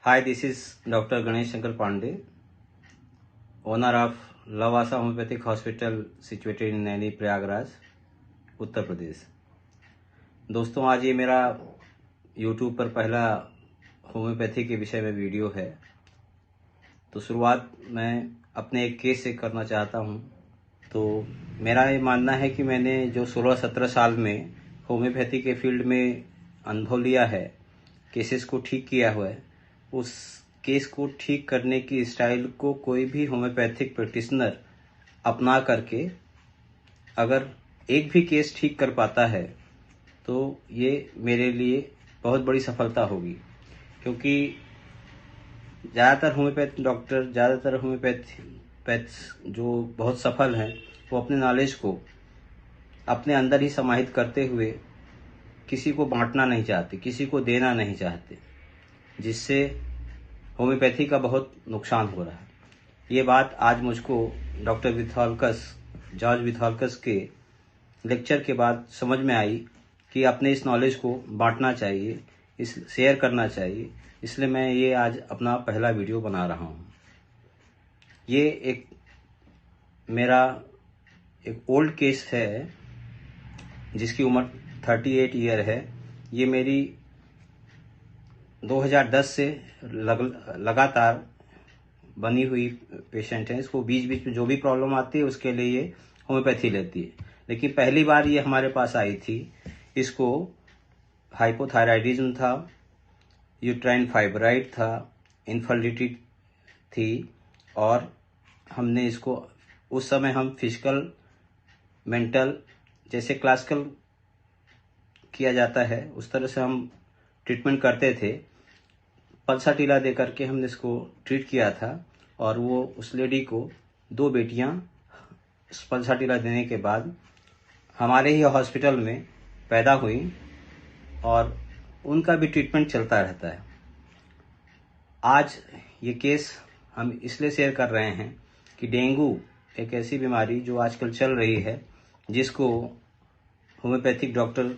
Hi, this is Dr. Ganesh Shankar Pandey, owner of Lavasa Homeopathic Hospital situated in Naini, Prayagraj, Uttar Pradesh. दोस्तों, आज ये मेरा YouTube पर पहला होम्योपैथी के विषय में वीडियो है। तो शुरुआत मैं अपने एक केस से करना चाहता हूँ। तो मेरा ये मानना है कि मैंने जो 16-17 साल में होम्योपैथी के फील्ड में अनुभव लिया है, केसेस को ठीक किया हुआ है, उस केस को ठीक करने की स्टाइल को कोई भी होम्योपैथिक प्रैक्टिशनर अपना करके अगर एक भी केस ठीक कर पाता है तो ये मेरे लिए बहुत बड़ी सफलता होगी। क्योंकि ज़्यादातर होम्योपैथ्स जो बहुत सफल हैं वो अपने नॉलेज को अपने अंदर ही समाहित करते हुए किसी को बांटना नहीं चाहते, किसी को देना नहीं चाहते, जिससे होम्योपैथी का बहुत नुकसान हो रहा है। ये बात आज मुझको डॉक्टर जॉर्ज विथॉल्कस के लेक्चर के बाद समझ में आई कि अपने इस नॉलेज को बांटना चाहिए, शेयर करना चाहिए। इसलिए मैं ये आज अपना पहला वीडियो बना रहा हूँ। ये मेरा एक ओल्ड केस है जिसकी उम्र 38 ईयर है। ये मेरी 2010 से लगातार बनी हुई पेशेंट है। इसको बीच बीच में जो भी प्रॉब्लम आती है उसके लिए ये होम्योपैथी लेती है। लेकिन पहली बार ये हमारे पास आई थी, इसको हाइपोथायराइडिज्म था, यूट्राइन फाइब्राइड था, इनफर्टिलिटी थी, और हमने इसको उस समय हम फिजिकल मेंटल जैसे क्लासिकल किया जाता है उस तरह से हम ट्रीटमेंट करते थे। पल्सा टीला दे करके हमने इसको ट्रीट किया था और वो उस लेडी को 2 बेटियां पल्सा टीला देने के बाद हमारे ही हॉस्पिटल में पैदा हुई और उनका भी ट्रीटमेंट चलता रहता है। आज ये केस हम इसलिए शेयर कर रहे हैं कि डेंगू एक ऐसी बीमारी जो आजकल चल रही है, जिसको होम्योपैथिक डॉक्टर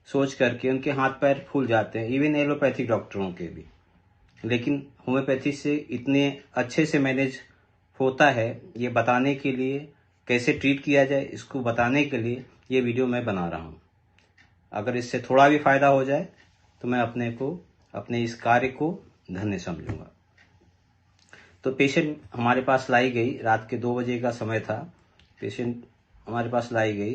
सोच करके उनके हाथ पैर फूल जाते हैं, इवन एलोपैथिक डॉक्टरों के भी। लेकिन होम्योपैथी से इतने अच्छे से मैनेज होता है, ये बताने के लिए, कैसे ट्रीट किया जाए इसको बताने के लिए ये वीडियो मैं बना रहा हूँ। अगर इससे थोड़ा भी फायदा हो जाए तो मैं अपने इस कार्य को धन्य समझूंगा। तो पेशेंट हमारे पास लाई गई, रात के 2 बजे का समय था। पेशेंट हमारे पास लाई गई।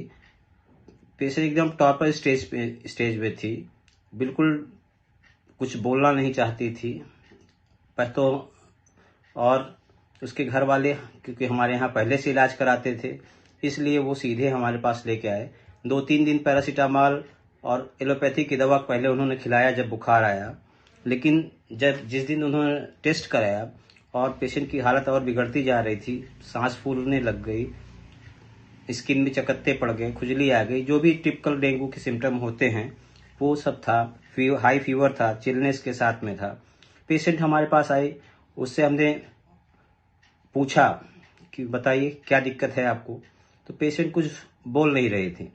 पेशेंट एकदम टॉपर स्टेज पे थी, बिल्कुल कुछ बोलना नहीं चाहती थी। तो और उसके घर वाले, क्योंकि हमारे यहाँ पहले से इलाज कराते थे, इसलिए वो सीधे हमारे पास लेके आए। 2-3 दिन पैरासीटामॉल और एलोपैथी की दवा पहले उन्होंने खिलाया जब बुखार आया। लेकिन जिस दिन उन्होंने टेस्ट कराया और पेशेंट की हालत और बिगड़ती जा रही थी, सांस फूलने लग गई, स्किन में चकत्ते पड़ गए, खुजली आ गई, जो भी टिपिकल डेंगू के सिम्टम होते हैं वो सब था। हाई फीवर था, चिलनेस के साथ में था। पेशेंट हमारे पास आई, उससे हमने पूछा कि बताइए क्या दिक्कत है आपको। तो पेशेंट कुछ बोल नहीं रही थी।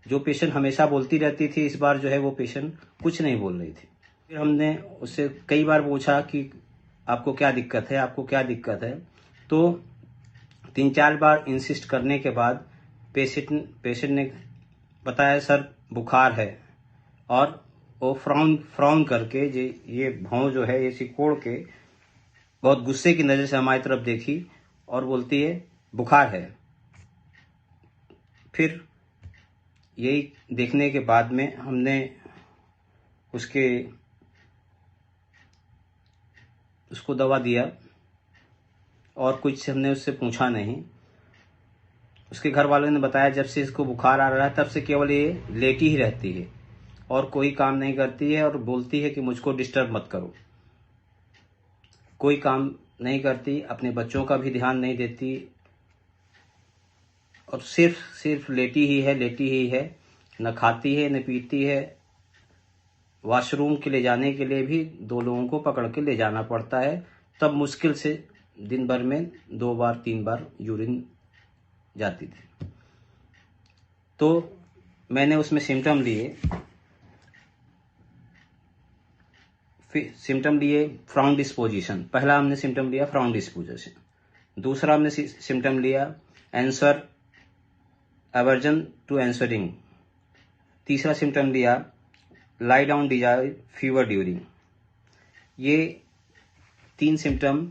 जो पेशेंट हमेशा बोलती रहती थी, इस बार जो है वो पेशेंट कुछ नहीं बोल रही थी। फिर हमने उससे कई बार पूछा कि आपको क्या दिक्कत है, आपको क्या दिक्कत है। तो 3-4 बार इंसिस्ट करने के बाद पेशेंट ने बताया सर बुखार है, और वो फ्राउन करके ये भौं जो है ये सिकोड़ के बहुत गुस्से की नज़र से हमारी तरफ देखी और बोलती है बुखार है। फिर यही देखने के बाद में हमने उसको दवा दिया और कुछ हमने उससे पूछा नहीं। उसके घर वालों ने बताया जब से इसको बुखार आ रहा है तब से केवल ये लेटी ही रहती है और कोई काम नहीं करती है, और बोलती है कि मुझको डिस्टर्ब मत करो। कोई काम नहीं करती, अपने बच्चों का भी ध्यान नहीं देती, और सिर्फ लेटी ही है। न खाती है न पीती है। वॉशरूम के ले जाने के लिए भी 2 लोगों को पकड़ के ले जाना पड़ता है, तब मुश्किल से दिन भर में 2 बार 3 बार यूरिन जाती थी। तो मैंने उसमें सिम्टम लिए, सिम्टम लिए फ्राउन डिस्पोजिशन, पहला हमने सिम्टम लिया फ्राउन डिस्पोजिशन, दूसरा हमने सिम्टम लिया आंसर एवर्जन टू आंसरिंग, तीसरा सिम्टम लिया lie down desire fever during. ये 3 सिम्टम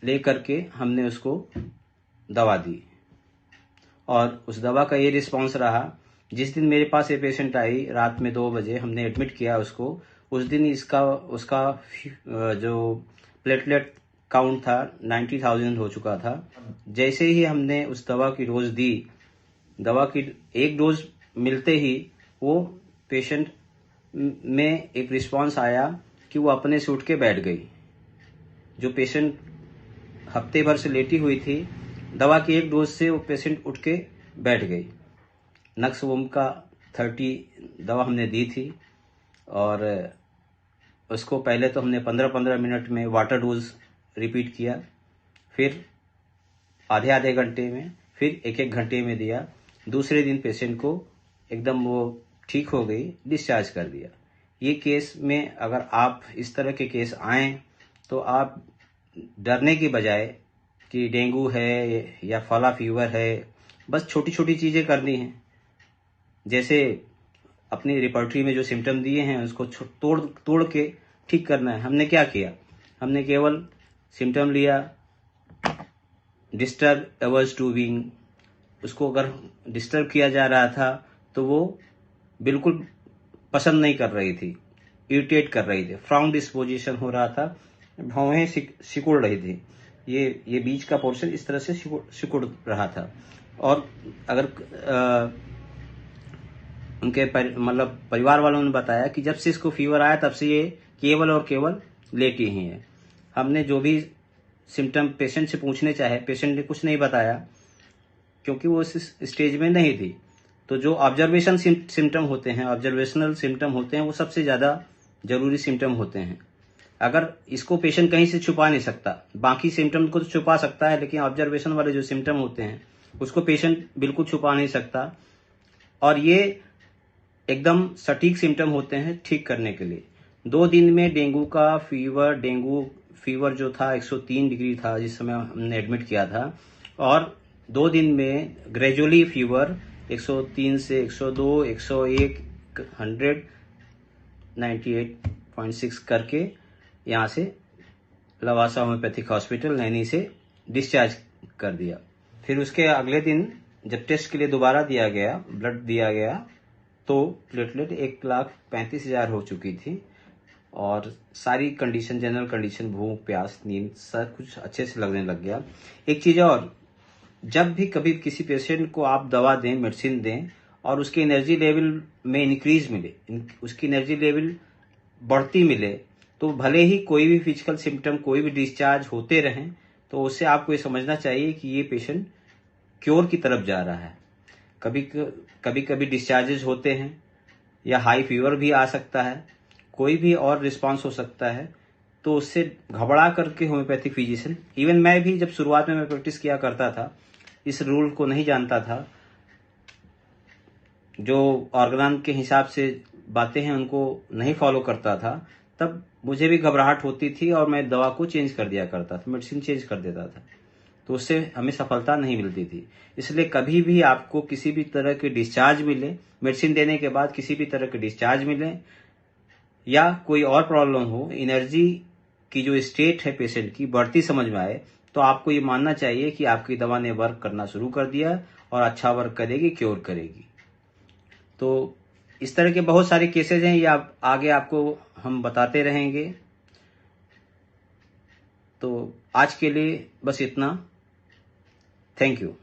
ले करके हमने उसको दवा दी और उस दवा का ये रिस्पांस रहा। जिस दिन मेरे पास ये पेशेंट आई रात में 2 बजे, हमने एडमिट किया उसको, उस दिन उसका जो प्लेटलेट काउंट था 90,000 हो चुका था। जैसे ही हमने उस दवा की डोज दी, दवा की एक डोज मिलते ही वो पेशेंट में एक रिस्पांस आया कि वो अपने से उठ के बैठ गई। जो पेशेंट हफ्ते भर से लेटी हुई थी, दवा की एक डोज से वो पेशेंट उठ के बैठ गई। नक्सवोम का 30 दवा हमने दी थी और उसको पहले तो हमने 15-15 मिनट में वाटर डोज रिपीट किया, फिर आधे घंटे में, फिर 1-1 घंटे में दिया। दूसरे दिन पेशेंट को एकदम वो ठीक हो गई, डिस्चार्ज कर दिया। ये केस में अगर आप इस तरह के केस आएँ तो आप डरने की बजाय कि डेंगू है या फला फीवर है, बस छोटी छोटी चीज़ें करनी हैं। जैसे अपनी रिपर्टरी में जो सिम्टम दिए हैं उसको तोड़ के ठीक करना है। हमने क्या किया, हमने केवल सिम्टम लिया डिस्टर्ब एवर्स टू विंग, उसको अगर डिस्टर्ब किया जा रहा था तो वो बिल्कुल पसंद नहीं कर रही थी, इरिटेट कर रही थी, फ्राउन डिस्पोजिशन हो रहा था, भौहें सिकुड़ रही थी, ये बीच का पोर्शन इस तरह से सिकुड़ रहा था। और अगर उनके मतलब परिवार वालों ने बताया कि जब से इसको फीवर आया तब से ये केवल और केवल लेटी ही है। हमने जो भी सिम्टम पेशेंट से पूछने चाहे, पेशेंट ने कुछ नहीं बताया क्योंकि वो इस स्टेज में नहीं थी। तो जो ऑब्जर्वेशन सिम्टम होते हैं, ऑब्जर्वेशनल सिम्टम होते हैं, वो सबसे ज़्यादा जरूरी सिम्टम होते हैं। अगर इसको पेशेंट कहीं से छुपा नहीं सकता, बाकी सिम्टम को तो छुपा सकता है, लेकिन ऑब्जर्वेशन वाले जो सिम्टम होते हैं उसको पेशेंट बिल्कुल छुपा नहीं सकता। और ये एकदम सटीक सिम्टम होते हैं ठीक करने के लिए। 2 दिन में डेंगू फीवर जो था 103 डिग्री था जिस समय हमने एडमिट किया था, और 2 दिन में ग्रेजुअली फीवर 103 से 102, 101, 100, 98.6 करके यहाँ से लवासा होम्योपैथिक हॉस्पिटल नैनी से डिस्चार्ज कर दिया। फिर उसके अगले दिन जब टेस्ट के लिए दोबारा दिया गया, ब्लड दिया गया, तो प्लेटलेट 1,35,000 हो चुकी थी और सारी कंडीशन, जनरल कंडीशन, भूख, प्यास, नींद, सब कुछ अच्छे से लगने लग गया। एक चीज़ और, जब भी कभी किसी पेशेंट को आप दवा दें, मेडिसिन दें और उसकी एनर्जी लेवल में इंक्रीज मिले, उसकी एनर्जी लेवल बढ़ती मिले, तो भले ही कोई भी फिजिकल सिम्टम, कोई भी डिस्चार्ज होते रहें, तो उससे आपको ये समझना चाहिए कि ये पेशेंट क्योर की तरफ जा रहा है। कभी डिस्चार्जेस होते हैं या हाई फीवर भी आ सकता है, कोई भी और रिस्पांस हो सकता है, तो उससे घबरा करके होम्योपैथिक फिजिशियन, इवन मैं भी जब शुरुआत में मैं प्रैक्टिस किया करता था, इस रूल को नहीं जानता था, जो ऑर्गेनान के हिसाब से बातें हैं उनको नहीं फॉलो करता था, तब मुझे भी घबराहट होती थी और मैं दवा को चेंज कर दिया करता था, मेडिसिन चेंज कर देता था, तो उससे हमें सफलता नहीं मिलती थी। इसलिए कभी भी आपको किसी भी तरह के डिस्चार्ज मिले, मेडिसिन देने के बाद किसी भी तरह के डिस्चार्ज मिले या कोई और प्रॉब्लम हो, एनर्जी की जो स्टेट है पेशेंट की बढ़ती समझ में आए, तो आपको ये मानना चाहिए कि आपकी दवा ने वर्क करना शुरू कर दिया और अच्छा वर्क करेगी, क्योर करेगी। तो इस तरह के बहुत सारे केसेज हैं, ये आगे आपको हम बताते रहेंगे। तो आज के लिए बस इतना। Thank you.